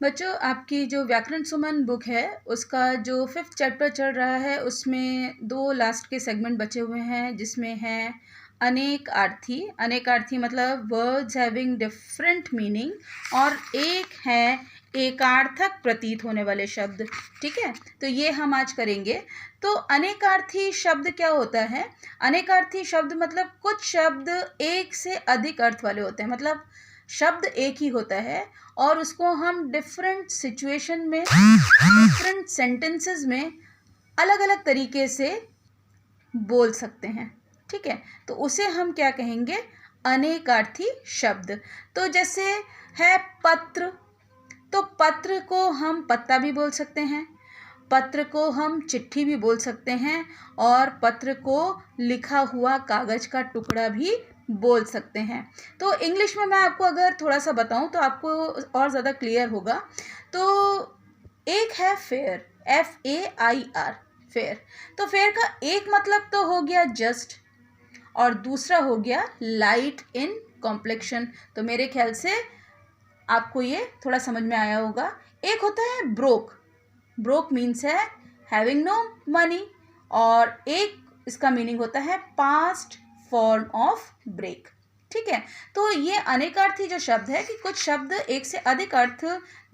बच्चों, आपकी जो व्याकरण सुमन बुक है उसका जो 5th चैप्टर चल रहा है उसमें 2 लास्ट के सेगमेंट बचे हुए हैं, जिसमें है अनेकार्थी। अनेकार्थी मतलब वर्ड्स हैविंग डिफरेंट मीनिंग, और एक है एकार्थक प्रतीत होने वाले शब्द। ठीक है, तो ये हम आज करेंगे। तो अनेकार्थी शब्द क्या होता है? अनेकार्थी शब्द मतलब कुछ शब्द एक से अधिक अर्थ वाले होते हैं। मतलब शब्द एक ही होता है और उसको हम डिफरेंट सिचुएशन में, डिफरेंट सेंटेंसेस में अलग अलग तरीके से बोल सकते हैं। ठीक है, तो उसे हम क्या कहेंगे? अनेकार्थी शब्द। तो जैसे है पत्र, तो पत्र को हम पत्ता भी बोल सकते हैं, पत्र को हम चिट्ठी भी बोल सकते हैं, और पत्र को लिखा हुआ कागज का टुकड़ा भी बोल सकते हैं। तो इंग्लिश में मैं आपको अगर थोड़ा सा बताऊं तो आपको और ज़्यादा क्लियर होगा। तो एक है फेयर, FAIR, फेयर। तो फेयर का एक मतलब तो हो गया जस्ट, और दूसरा हो गया लाइट इन कॉम्प्लेक्शन। तो मेरे ख्याल से आपको ये थोड़ा समझ में आया होगा। एक होता है ब्रोक, ब्रोक मीन्स है हैविंग नो मनी, और एक इसका मीनिंग होता है पास्ट फॉर्म ऑफ ब्रेक। ठीक है, तो ये अनेकार्थी जो शब्द है कि कुछ शब्द एक से अधिक अर्थ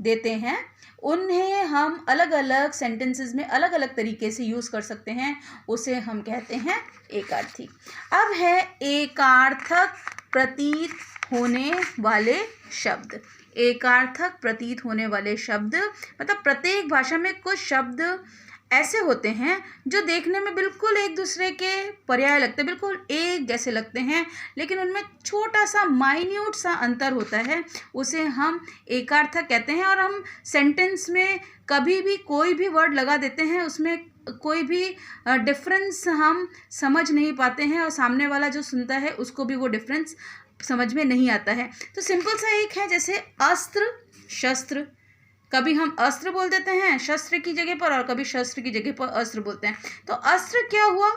देते हैं, उन्हें हम अलग अलग सेंटेंसेस में अलग अलग तरीके से यूज़ कर सकते हैं, उसे हम कहते हैं एकार्थी। अब है एकार्थक प्रतीत होने वाले शब्द। एकार्थक प्रतीत होने वाले शब्द मतलब प्रत्येक भाषा में कुछ शब्द ऐसे होते हैं जो देखने में बिल्कुल एक दूसरे के पर्याय लगते हैं, बिल्कुल एक जैसे लगते हैं, लेकिन उनमें छोटा सा माइन्यूट सा अंतर होता है, उसे हम एकार्थक कहते हैं। और हम सेंटेंस में कभी भी कोई भी वर्ड लगा देते हैं, उसमें कोई भी डिफरेंस हम समझ नहीं पाते हैं, और सामने वाला जो सुनता है उसको भी वो डिफरेंस समझ में नहीं आता है। तो सिंपल सा एक है, जैसे अस्त्र, शस्त्र। कभी हम अस्त्र बोल देते हैं शस्त्र की जगह पर, और कभी शस्त्र की जगह पर अस्त्र बोलते हैं। तो अस्त्र क्या हुआ?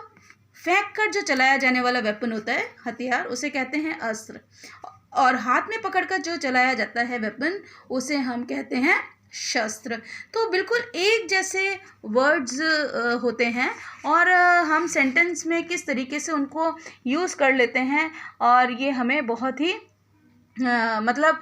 फेंक कर जो चलाया जाने वाला वेपन होता है, हथियार, उसे कहते हैं अस्त्र। और हाथ में पकड़कर जो चलाया जाता है वेपन, उसे हम कहते हैं शस्त्र। तो बिल्कुल एक जैसे वर्ड्स होते हैं, और हम सेंटेंस में किस तरीके से उनको यूज़ कर लेते हैं, और ये हमें बहुत ही मतलब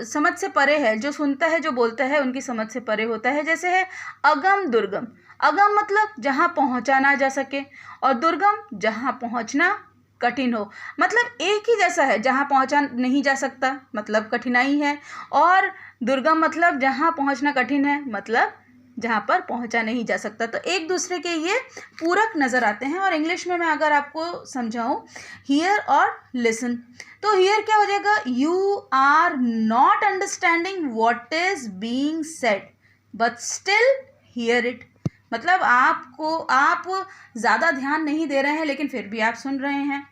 समझ से परे है। जो सुनता है, जो बोलता है, उनकी समझ से परे होता है। जैसे है अगम दुर्गम। अगम मतलब जहाँ पहुँचा ना जा सके, और दुर्गम जहाँ पहुँचना कठिन हो। मतलब एक ही जैसा है, जहाँ पहुँचा नहीं जा सकता मतलब कठिनाई है, और दुर्गम मतलब जहाँ पहुँचना कठिन है, मतलब जहाँ पर पहुँचा नहीं जा सकता। तो एक दूसरे के ये पूरक नज़र आते हैं। और इंग्लिश में मैं अगर आपको समझाऊँ, हियर और लिसन, तो हियर क्या हो जाएगा? You are not understanding what is being said but still hear it. मतलब आप ज़्यादा ध्यान नहीं दे रहे हैं, लेकिन फिर भी आप सुन रहे हैं।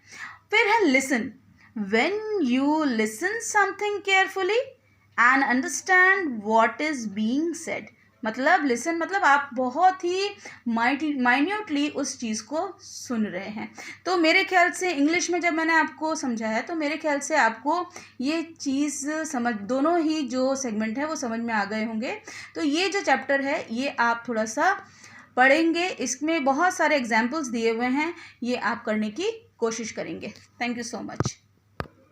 फिर है listen, when you listen something carefully and understand what is being said. मतलब लिसन मतलब आप बहुत ही माइन्यूटली उस चीज़ को सुन रहे हैं। तो मेरे ख्याल से इंग्लिश में जब मैंने आपको समझाया, तो मेरे ख्याल से आपको ये चीज़ समझ, दोनों ही जो सेगमेंट है वो समझ में आ गए होंगे। तो ये जो चैप्टर है ये आप थोड़ा सा पढ़ेंगे, इसमें बहुत सारे एग्जाम्पल्स दिए हुए हैं, ये आप करने की कोशिश करेंगे। Thank you so much.